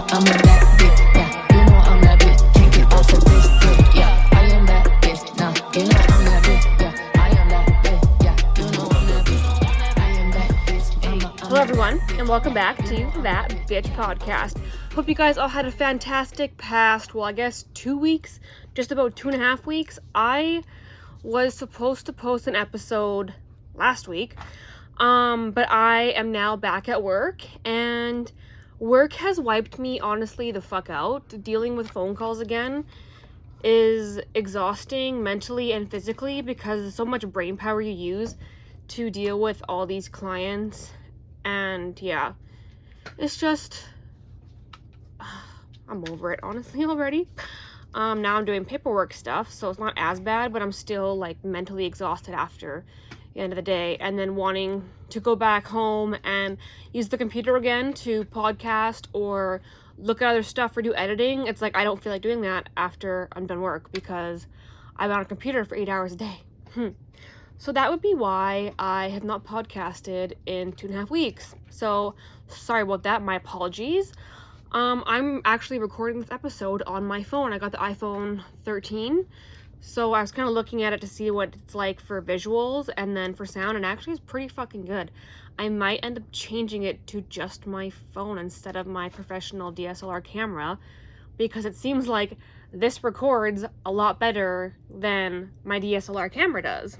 I'm a bad bitch, yeah. You know I'm that bitch, can't get off of this dick, yeah. I am that bitch, now you know I'm that bitch, yeah. I am that bitch, yeah. You know I'm that bitch, I am that bitch. Hello everyone, and welcome back to That Bitch Podcast. Hope you guys all had a fantastic past, well I guess 2 weeks, just about 2.5 weeks. I was supposed to post an episode last week, but I am now back at work, and work has wiped me honestly the fuck out. Dealing with phone calls again is exhausting mentally and physically because there's so much brain power you use to deal with all these clients. And yeah, it's just, I'm over it honestly already. Now I'm doing paperwork stuff, so it's not as bad, but I'm still like mentally exhausted after the end of the day, and then wanting to go back home and use the computer again to podcast or look at other stuff or do editing. It's like I don't feel like doing that after I'm done work because I'm on a computer for 8 hours a day. So that would be why I have not podcasted in 2.5 weeks. So sorry about that, my apologies. I'm actually recording this episode on my phone. I got the iPhone 13, so I was kind of looking at it to see what it's like for visuals and then for sound, and actually it's pretty fucking good. I might end up changing it to just my phone instead of my professional DSLR camera, because it seems like this records a lot better than my DSLR camera does.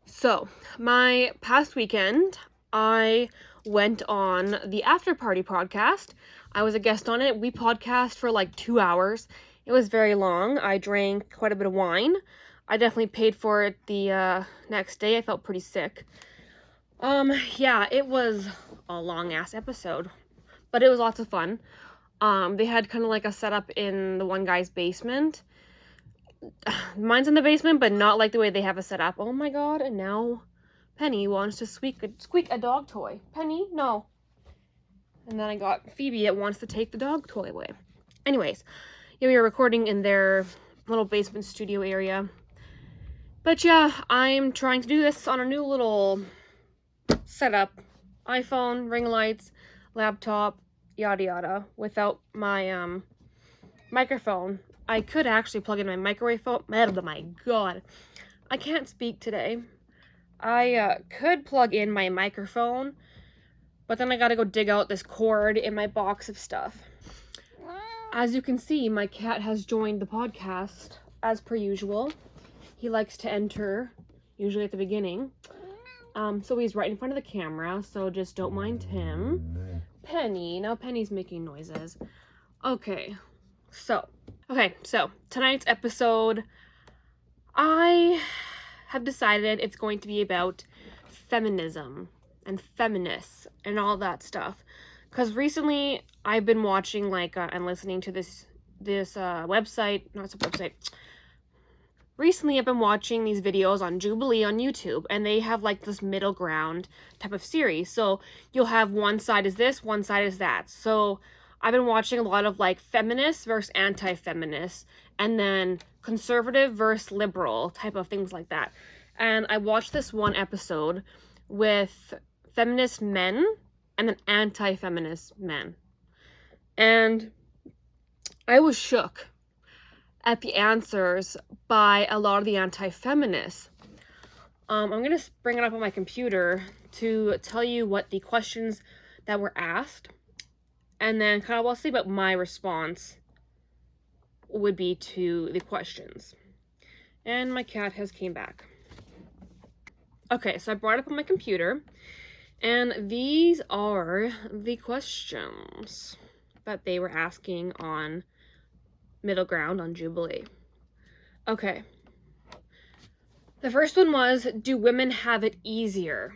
So, my past weekend, I went on the After Party podcast. I was a guest on it. We podcast for like 2 hours. It was very long. I drank quite a bit of wine. I definitely paid for it the next day. I felt pretty sick. Yeah, it was a long-ass episode, but it was lots of fun. They had kind of like a setup in the one guy's basement. Mine's in the basement, but not like the way they have it set up. Oh my god, and now Penny wants to squeak a dog toy. Penny, no. And then I got Phoebe, it wants to take the dog toy away. Anyways, yeah, we were recording in their little basement studio area. But yeah, I'm trying to do this on a new little setup. iPhone, ring lights, laptop, yada yada, without my microphone. I could actually plug in my microwave phone. Oh my god. I can't speak today. I could plug in my microphone, but then I gotta go dig out this cord in my box of stuff. As you can see, my cat has joined the podcast, as per usual. He likes to enter, usually at the beginning. So he's right in front of the camera, so just don't mind him. Penny. Now Penny's making noises. Okay, so tonight's episode, I have decided it's going to be about feminism and feminists and all that stuff. Because recently I've been watching and listening to this website, not a website. Recently I've been watching these videos on Jubilee on YouTube, and they have like this middle ground type of series. So you'll have one side is this, one side is that. So I've been watching a lot of like feminists versus anti-feminists, and then conservative versus liberal type of things like that. And I watched this one episode with feminist men and then anti-feminist men. And I was shook at the answers by a lot of the anti-feminists. I'm going to bring it up on my computer to tell you what the questions that were asked, and then kind of I'll see what my response would be to the questions. And my cat has came back. Okay, so I brought it up on my computer, and these are the questions that they were asking on Middle Ground on Jubilee. Okay. The first one was, do women have it easier?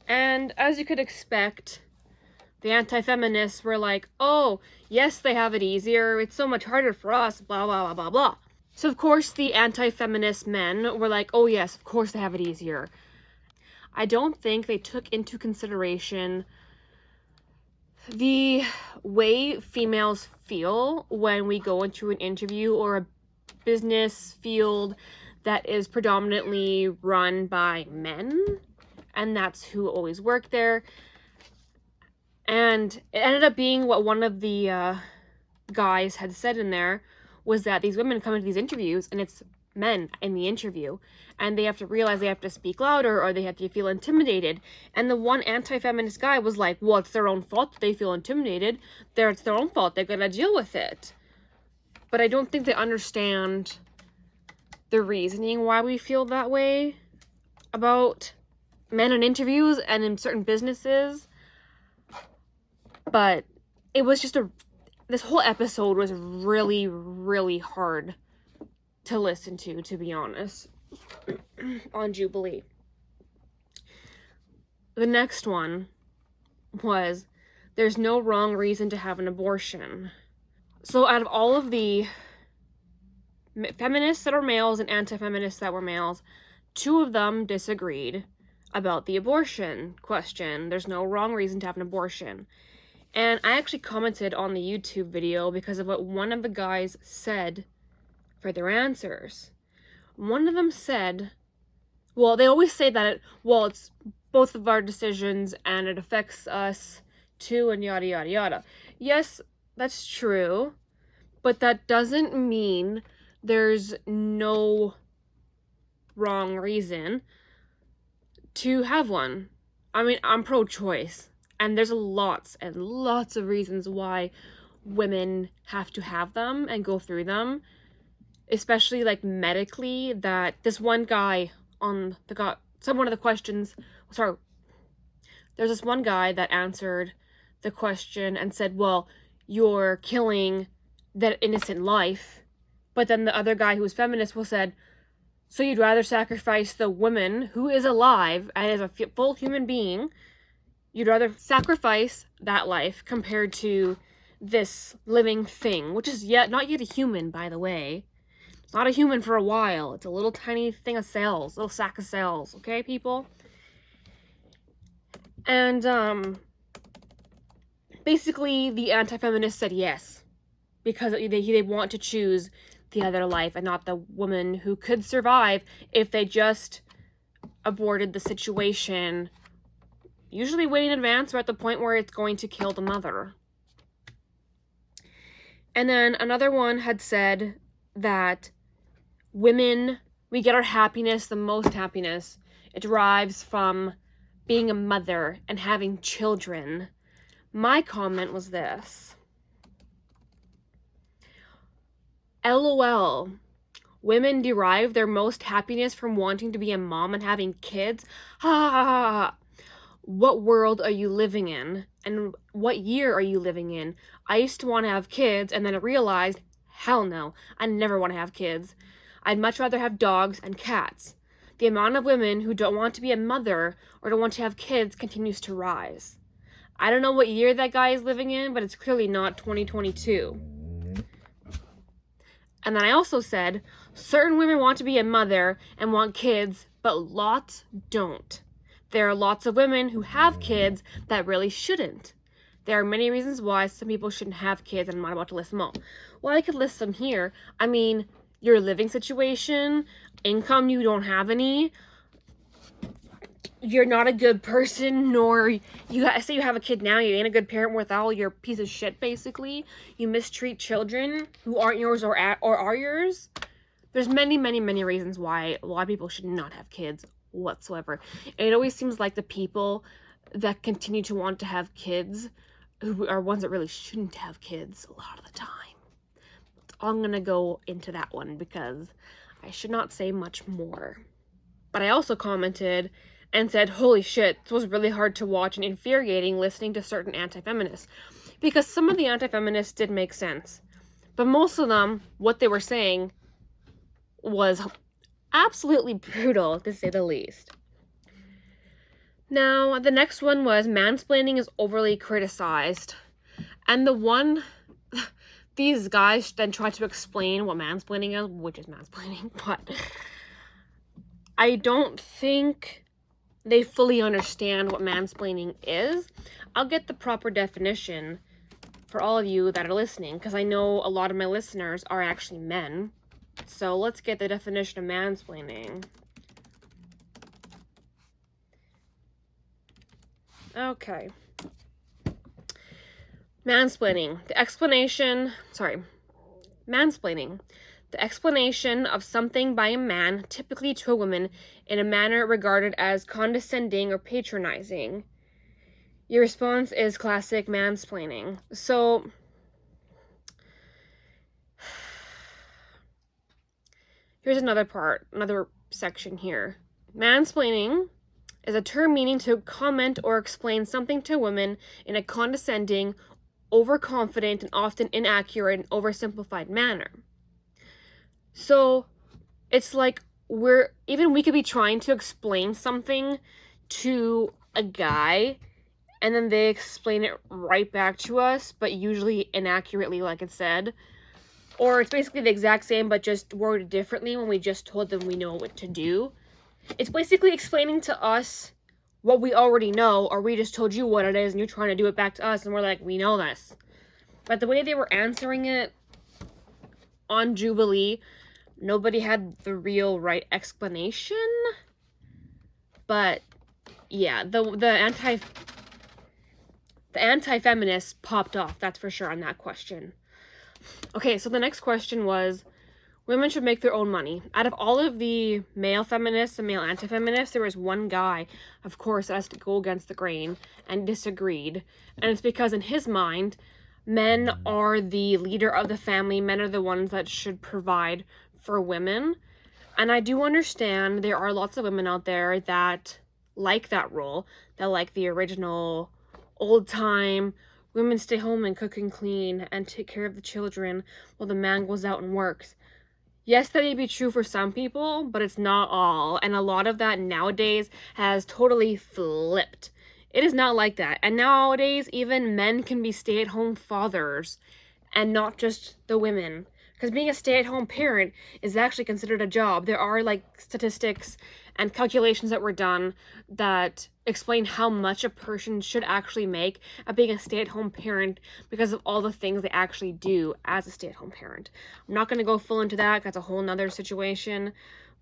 And as you could expect, the anti-feminists were like, oh, yes, they have it easier. It's so much harder for us, blah, blah, blah, blah, blah. So, of course, the anti-feminist men were like, oh, yes, of course they have it easier. I don't think they took into consideration the way females feel when we go into an interview or a business field that is predominantly run by men, and that's who always work there. And it ended up being what one of the guys had said in there was that these women come into these interviews and it's men in the interview, and they have to realize they have to speak louder or they have to feel intimidated. And the one anti-feminist guy was like, well, it's their own fault that they feel intimidated. It's their own fault. They're gonna deal with it. But I don't think they understand the reasoning why we feel that way about men in interviews and in certain businesses. But it was just this whole episode was really, really hard to listen to be honest, on Jubilee. The next one was, there's no wrong reason to have an abortion. So out of all of the feminists that are males and anti-feminists that were males, 2 of them disagreed about the abortion question. There's no wrong reason to have an abortion. And I actually commented on the YouTube video because of what one of the guys said for their answers. One of them said, well, they always say that, it's both of our decisions and it affects us too and yada, yada, yada. Yes, that's true, but that doesn't mean there's no wrong reason to have one. I mean, I'm pro-choice, and there's lots and lots of reasons why women have to have them and go through them, especially like medically. That this one guy on one of the questions, there's this one guy that answered the question and said, well, you're killing that innocent life. But then the other guy who was feminist said, so you'd rather sacrifice the woman who is alive and is a full human being, you'd rather sacrifice that life compared to this living thing, which is not yet a human, by the way. It's not a human for a while. It's a little tiny thing of cells, little sack of cells, okay, people? And basically the anti-feminists said yes, because they want to choose the other life and not the woman who could survive if they just aborted the situation, usually way in advance or at the point where it's going to kill the mother. And then another one had said that women, we get our happiness, the most happiness, it derives from being a mother and having children. My comment was this: LOL. Women derive their most happiness from wanting to be a mom and having kids? Ha ha ha ha. What world are you living in? And what year are you living in? I used to want to have kids, and then I realized, hell no, I never want to have kids. I'd much rather have dogs and cats. The amount of women who don't want to be a mother or don't want to have kids continues to rise. I don't know what year that guy is living in, but it's clearly not 2022. And then I also said, certain women want to be a mother and want kids, but lots don't. There are lots of women who have kids that really shouldn't. There are many reasons why some people shouldn't have kids, and I'm not about to list them all. Well, I could list them here. I mean, your living situation, income, you don't have any, you're not a good person, nor say you have a kid now, you ain't a good parent with all your piece of shit, basically. You mistreat children who aren't yours or are yours. There's many, many, many reasons why a lot of people should not have kids whatsoever. And it always seems like the people that continue to want to have kids who are ones that really shouldn't have kids a lot of the time. I'm gonna go into that one because I should not say much more. But I also commented and said, holy shit, this was really hard to watch and infuriating listening to certain anti-feminists, because some of the anti-feminists did make sense, but most of them, what they were saying was absolutely brutal, to say the least. Now, the next one was mansplaining is overly criticized. And these guys then tried to explain what mansplaining is, which is mansplaining, but I don't think they fully understand what mansplaining is. I'll get the proper definition for all of you that are listening, because I know a lot of my listeners are actually men. So let's get the definition of mansplaining. Okay. Mansplaining. Mansplaining. The explanation of something by a man, typically to a woman, in a manner regarded as condescending or patronizing. Your response is classic mansplaining. So, here's another section here. Mansplaining is a term meaning to comment or explain something to a woman in a condescending, overconfident, and often inaccurate and oversimplified manner. So, it's like we could be trying to explain something to a guy, and then they explain it right back to us, but usually inaccurately, like it said. Or it's basically the exact same, but just worded differently when we just told them we know what to do. It's basically explaining to us what we already know, or we just told you what it is, and you're trying to do it back to us, and we're like, we know this. But the way they were answering it on Jubilee, nobody had the real right explanation. But yeah, the anti-feminists popped off, that's for sure, on that question. Okay, so the next question was, women should make their own money. Out of all of the male feminists and male anti-feminists, there was one guy, of course, that has to go against the grain and disagreed. And it's because in his mind, men are the leader of the family. Men are the ones that should provide for women. And I do understand there are lots of women out there that like that role, that like the original old time, women stay home and cook and clean and take care of the children while the man goes out and works. Yes, that may be true for some people, but it's not all. And a lot of that nowadays has totally flipped. It is not like that. And nowadays, even men can be stay-at-home fathers and not just the women. Because being a stay-at-home parent is actually considered a job. There are statistics and calculations that were done that explain how much a person should actually make at being a stay-at-home parent because of all the things they actually do as a stay-at-home parent. I'm not going to go full into that, that's a whole nother situation,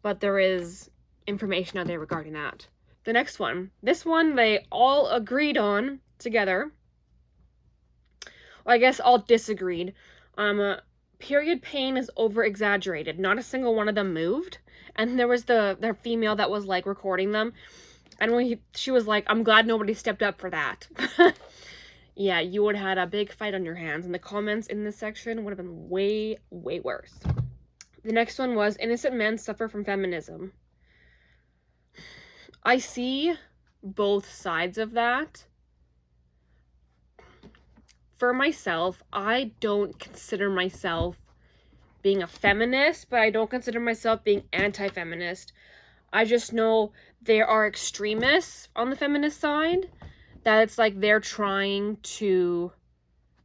but there is information out there regarding that. The next one. This one they all agreed on together. Well, I guess all disagreed. Period pain is over-exaggerated. Not a single one of them moved. And there was the female that was recording them. And she was like, I'm glad nobody stepped up for that. Yeah, you would have had a big fight on your hands. And the comments in this section would have been way, way worse. The next one was, innocent men suffer from feminism. I see both sides of that. For myself, I don't consider myself being a feminist, but I don't consider myself being anti-feminist. I just know there are extremists on the feminist side that it's they're trying to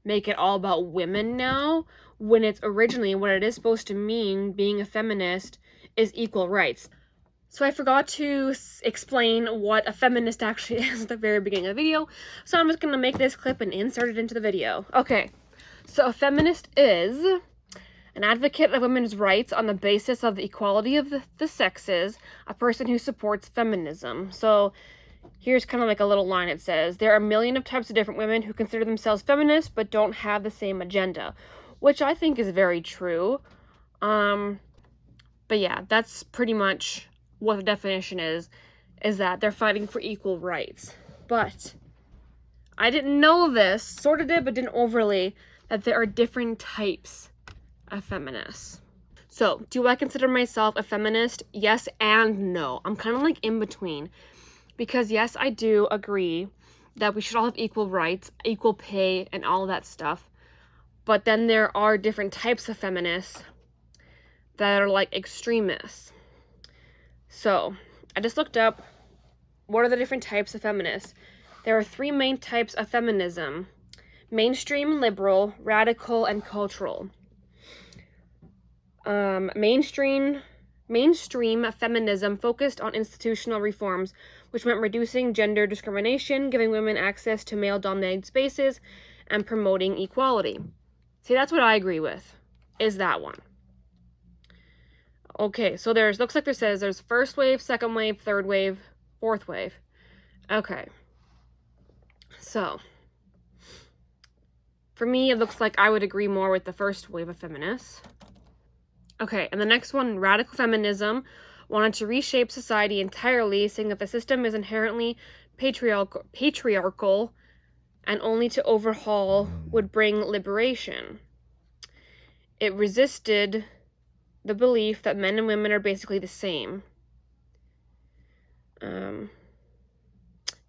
make it all about women now, when it's originally what it is supposed to mean, being a feminist, is equal rights. So I forgot to explain what a feminist actually is at the very beginning of the video, so I'm just going to make this clip and insert it into the video. Okay, so a feminist is an advocate of women's rights on the basis of the equality of the sexes, a person who supports feminism. So here's kind of a little line. It says, there are a million of types of different women who consider themselves feminists but don't have the same agenda, which I think is very true. But yeah, that's pretty much what the definition is that they're fighting for equal rights. But I didn't know this, sort of did, but didn't overly, that there are different types of feminists. So, do I consider myself a feminist? Yes and no. I'm kind of in between. Because yes, I do agree that we should all have equal rights, equal pay, and all of that stuff. But then there are different types of feminists that are extremists. So, I just looked up what are the different types of feminists. There are 3 main types of feminism: mainstream, liberal, radical, and cultural. Mainstream feminism focused on institutional reforms, which meant reducing gender discrimination, giving women access to male-dominated spaces, and promoting equality. See, that's what I agree with, is that one. Okay, so looks like there's first wave, second wave, third wave, fourth wave. Okay. So, For me, it looks like I would agree more with the first wave of feminists. Okay, and the next one, radical feminism, wanted to reshape society entirely, saying that the system is inherently patriarchal and only to overhaul would bring liberation. It resisted the belief that men and women are basically the same.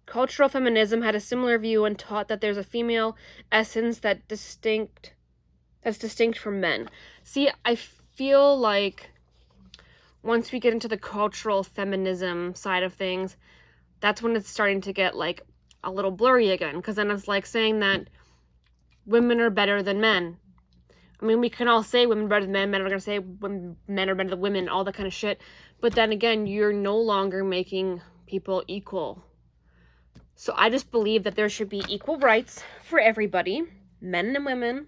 Cultural feminism had a similar view and taught that there's a female essence that's distinct from men. See, I feel like once we get into the cultural feminism side of things, that's when it's starting to get like a little blurry again, because then it's like saying that women are better than men. I mean, we can all say women are better than men are going to say men are better than women, all that kind of shit. But then again, you're no longer making people equal. So I just believe that there should be equal rights for everybody, men and women.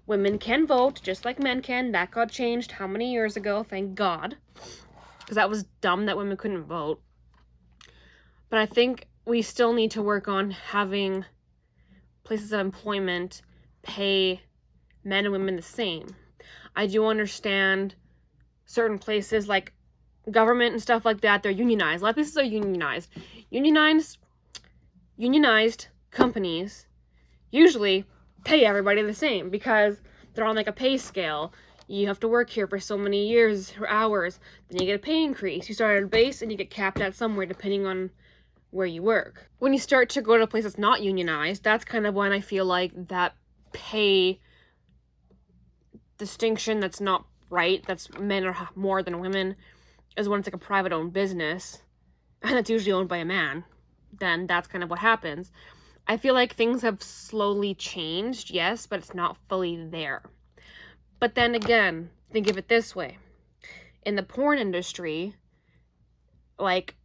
Women can vote just like men can. That got changed how many years ago? Thank God. Because that was dumb that women couldn't vote. But I think we still need to work on having places of employment pay men and women the same. I do understand certain places like government and stuff like that, they're unionized. A lot of places are unionized. Unionized companies usually pay everybody the same because they're on like a pay scale. You have to work here for so many years or hours, then you get a pay increase. You start at a base and you get capped at somewhere depending on where you work. When you start to go to a place that's not unionized, that's kind of when I feel like that pay distinction that's not right, that's men are more than women, is when it's like a private owned business and it's usually owned by a man. Then that's kind of what happens. I feel like things have slowly changed, yes, but it's not fully there. But then again, think of it this way. In the porn industry, like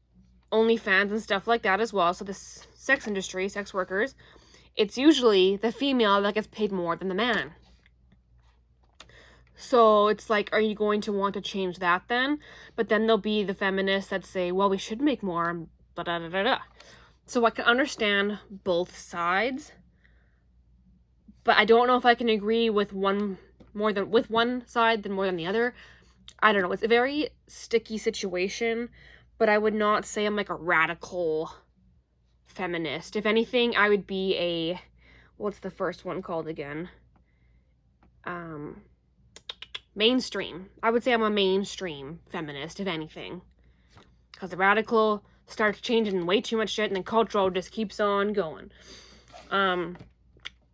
OnlyFans and stuff like that as well, so the sex industry, sex workers, it's usually the female that gets paid more than the man. So it's like, are you going to want to change that then? But then there'll be the feminists that say, well, we should make more, blah, blah, blah, blah. So I can understand both sides, but I don't know if I can agree with one side than more than the other. I don't know. It's a very sticky situation, but I would not say I'm like a radical feminist. If anything, I would be a, what's the first one called again? Mainstream. I would say I'm a mainstream feminist, if anything. Because the radical starts changing way too much shit, and then cultural just keeps on going.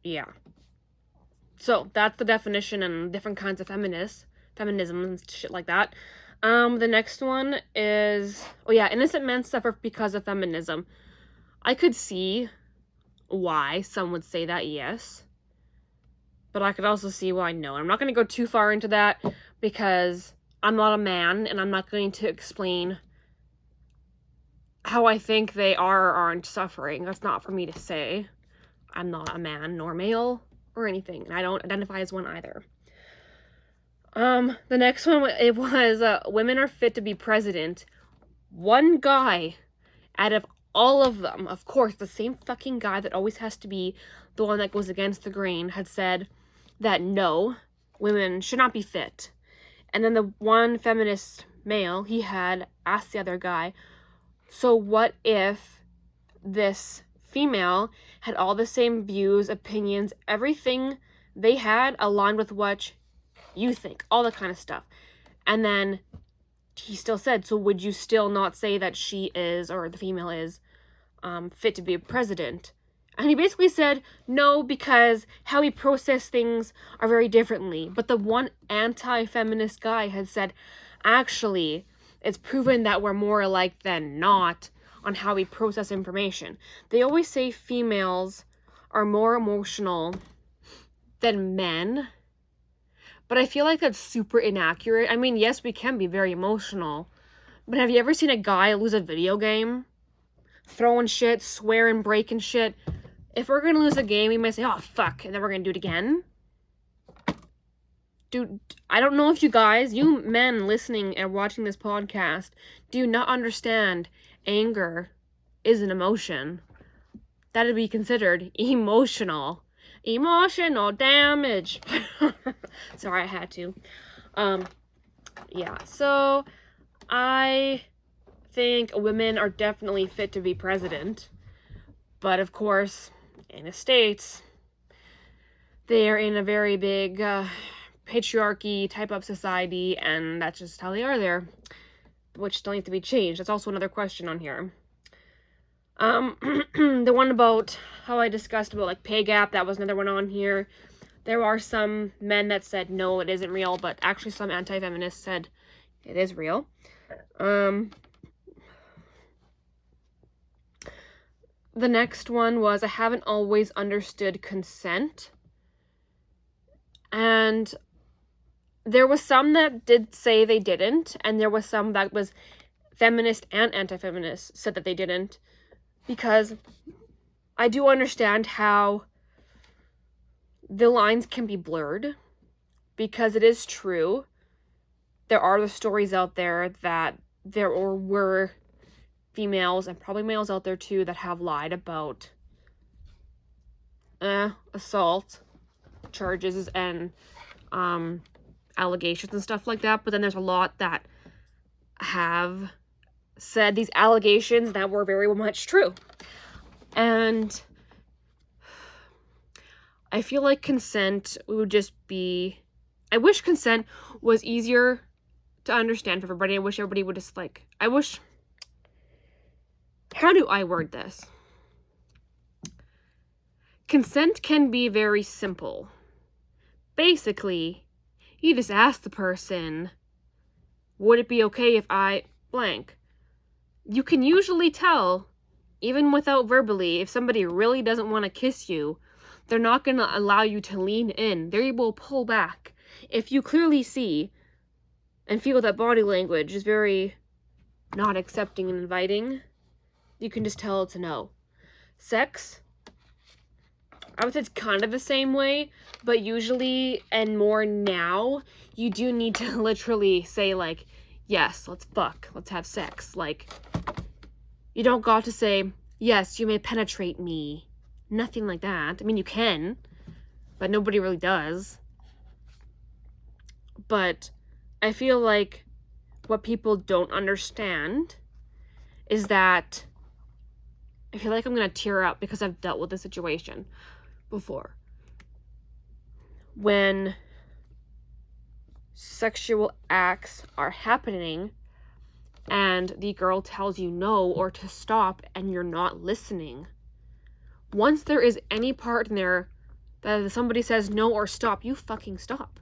Yeah. So, that's the definition and different kinds of feminism and shit like that. The next one is, innocent men suffer because of feminism. I could see why some would say that, yes. But I could also see why no. I'm not going to go too far into that because I'm not a man, and I'm not going to explain how I think they are or aren't suffering. That's not for me to say. I'm not a man nor male or anything, and I don't identify as one either. The next one, it was women are fit to be president. One guy out of all of them, of course, the same fucking guy that always has to be the one that goes against the grain, had said that no, women should not be fit. And then the one feminist male, he had asked the other guy, so what if this female had all the same views, opinions, everything they had aligned with what you think, all that kind of stuff. And then he still said, so would you still not say that she is, or the female is, fit to be a president? And he basically said, no, because how we process things are very differently. But the one anti-feminist guy had said, actually, it's proven that we're more alike than not on how we process information. They always say females are more emotional than men, but I feel like that's super inaccurate. I mean, yes, we can be very emotional, but have you ever seen a guy lose a video game? Throwing shit, swearing, breaking shit. If we're gonna lose a game, we might say, oh, fuck, and then we're gonna do it again. Dude, I don't know if you guys, you men listening and watching this podcast, do not understand anger is an emotion. That would be considered emotional. Emotional damage. Sorry, I had to. Yeah, so I think women are definitely fit to be president. But of course, in the States, they are in a very big patriarchy type of society, and that's just how they are there, which still needs to be changed. That's also another question on here. The one about how I discussed about like pay gap, that was another one on here. There are some men that said no, it isn't real, but actually some anti-feminists said it is real. The next one was, I haven't always understood consent. And there was some that did say they didn't, and there was some that was feminist and anti-feminist said that they didn't, because I do understand how the lines can be blurred, because it is true. There are the stories out there that there were females, and probably males out there too, that have lied about assault charges and allegations and stuff like that. But then there's a lot that have said these allegations that were very much true. And I feel like consent would just be... I wish consent was easier to understand for everybody. I wish everybody would just like... How do I word this? Consent can be very simple. Basically, you just ask the person, would it be okay if I blank? You can usually tell, even without verbally, if somebody really doesn't want to kiss you, they're not going to allow you to lean in. They will pull back. If you clearly see and feel that body language is very not accepting and inviting, you can just tell it's a no. Sex, I would say it's kind of the same way, but usually, and more now, you do need to literally say, like, yes, let's fuck, let's have sex. Like, you don't got to say, yes, you may penetrate me. Nothing like that. I mean, you can, but nobody really does. But I feel like what people don't understand is that... I feel like I'm going to tear up because I've dealt with this situation before. When sexual acts are happening and the girl tells you no or to stop and you're not listening, once there is any part in there that somebody says no or stop, you fucking stop.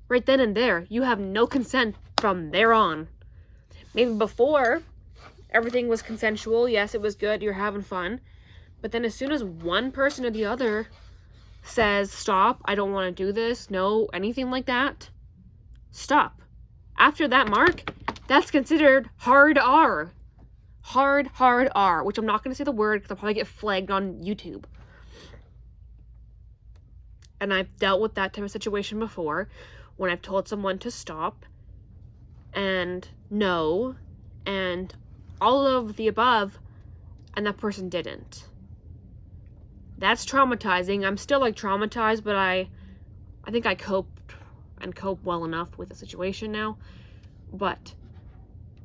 Right then and there, you have no consent from there on. Maybe before... everything was consensual. Yes, it was good. You're having fun. But then as soon as one person or the other says, stop, I don't want to do this, no, anything like that, stop. After that mark, that's considered hard R. Hard R, which I'm not going to say the word because I'll probably get flagged on YouTube. And I've dealt with that type of situation before when I've told someone to stop and no and all of the above, and that person didn't. That's traumatizing. I'm still like traumatized, but I think I cope well enough with the situation now. But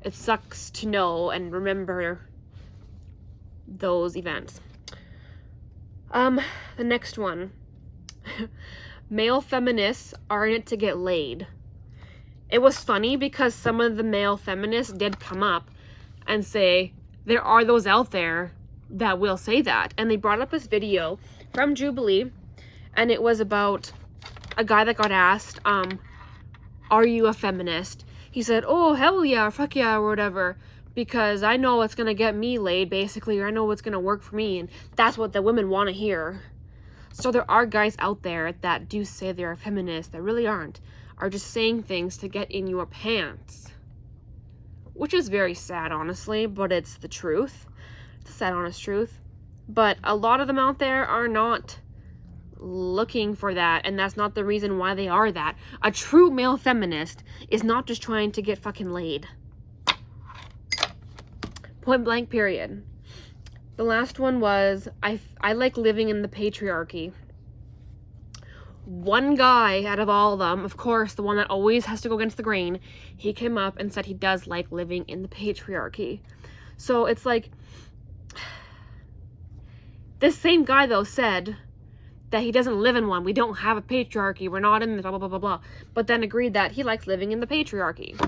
it sucks to know and remember those events. The next one. Male feminists are in it to get laid. It was funny because some of the male feminists did come up and say, there are those out there that will say that. And they brought up this video from Jubilee, and it was about a guy that got asked, are you a feminist? He said, oh, hell yeah, or fuck yeah, or whatever, because I know what's gonna get me laid, basically, or I know what's gonna work for me, and that's what the women want to hear. So there are guys out there that do say they're a feminist that really aren't, are just saying things to get in your pants. Which is very sad, honestly, but it's the truth. It's a sad, honest truth. But a lot of them out there are not looking for that, and that's not the reason why they are that. A true male feminist is not just trying to get fucking laid. Point blank, period. The last one was, I like living in the patriarchy. one guy out of all of them, of course, the one that always has to go against the grain, he came up and said he does like living in the patriarchy. So it's like, this same guy, though, said that he doesn't live in one. We don't have a patriarchy. We're not in the blah, blah, blah, blah, blah. But then agreed that he likes living in the patriarchy.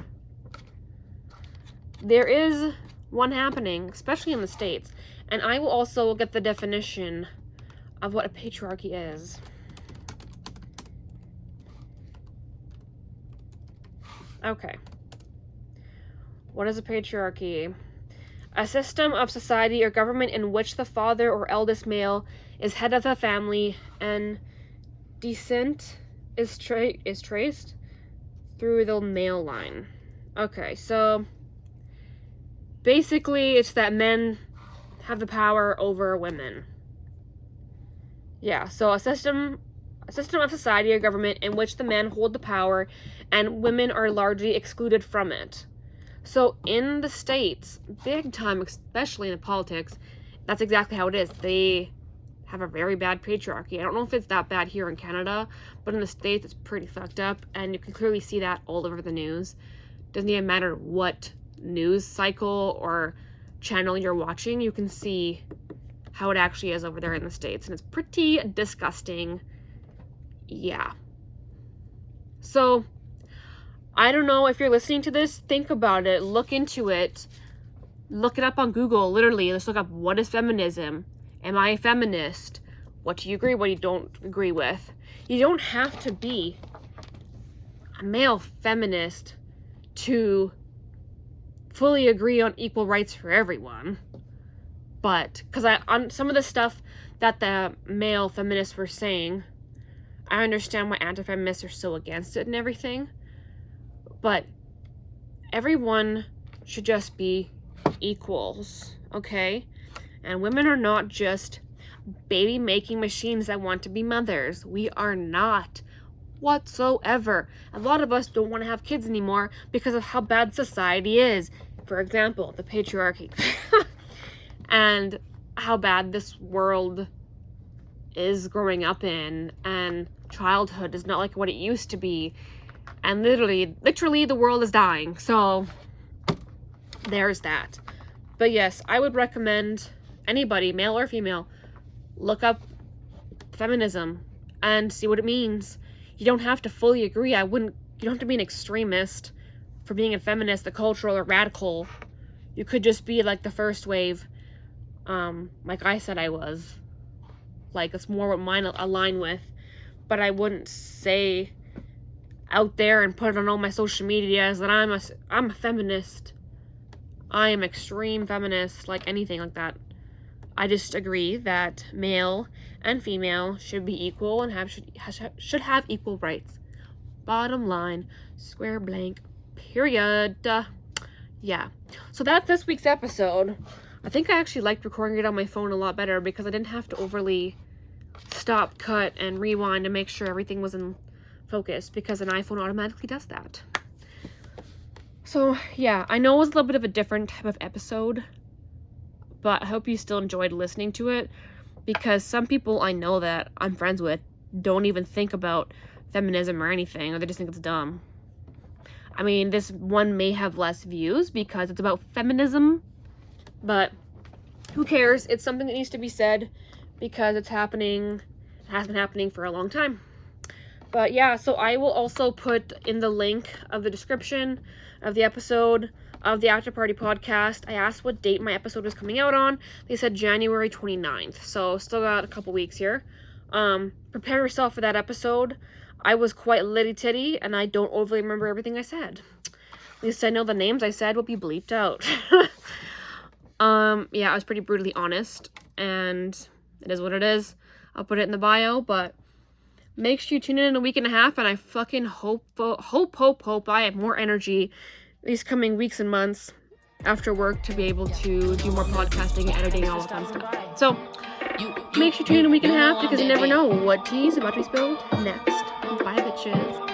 There is one happening, especially in the States. And I will also get the definition of what a patriarchy is. Okay. What is a patriarchy? A system of society or government in which the father or eldest male is head of the family and descent is traced through the male line. Okay, so basically it's that men have the power over women. Yeah, so a system of society or government in which the men hold the power and women are largely excluded from it. So in the States, big time, especially in politics, that's exactly how it is. They have a very bad patriarchy. I don't know if it's that bad here in Canada, but in the States it's pretty fucked up, and you can clearly see that all over the news. Doesn't even matter what news cycle or channel you're watching, you can see how it actually is over there in the States, and it's pretty disgusting. Yeah. So I don't know if you're listening to this, think about it, look into it, look it up on Google, literally, let's look up what is feminism, am I a feminist, what do you agree, what you don't agree with. You don't have to be a male feminist to fully agree on equal rights for everyone, but, because on some of the stuff that the male feminists were saying, I understand why anti-feminists are so against it and everything, but everyone should just be equals, okay? And women are not just baby-making machines that want to be mothers. We are not whatsoever. A lot of us don't want to have kids anymore because of how bad society is. For example, the patriarchy. And how bad this world is growing up in, and childhood is not like what it used to be, and literally the world is dying. So there's that. But yes, I would recommend anybody, male or female, look up feminism and see what it means. You don't have to fully agree. You don't have to be an extremist for being a feminist, the cultural or radical. You could just be like the first wave, like I said I was. Like, it's more what mine align with. But I wouldn't say out there and put it on all my social medias that I'm a feminist. I am extreme feminist, like anything like that. I just agree that male and female should be equal and should have equal rights. Bottom line, square blank, period. Yeah. So that's this week's episode. I think I actually liked recording it on my phone a lot better because I didn't have to overly stop, cut, and rewind to make sure everything was in focus, because an iPhone automatically does that. So yeah, I know it was a little bit of a different type of episode, but I hope you still enjoyed listening to it, because some people I know that I'm friends with don't even think about feminism or anything, or they just think it's dumb. I mean, this one may have less views because it's about feminism, but who cares? It's something that needs to be said because it's happening, it has been happening for a long time. But yeah, so I will also put in the link of the description of the episode of the After Party podcast. I asked what date my episode was coming out on. They said January 29th, so still got a couple weeks here. Prepare yourself for that episode. I was quite litty-titty, and I don't overly remember everything I said. At least I know the names I said will be bleeped out. Yeah, I was pretty brutally honest, and it is what it is. I'll put it in the bio, but make sure you tune in a week and a half, and I fucking hope I have more energy these coming weeks and months after work to be able to do more podcasting and editing and all that fun stuff. So, make sure you tune in a week and a half, because you never know what tea is about to be spilled next. Bye, bitches.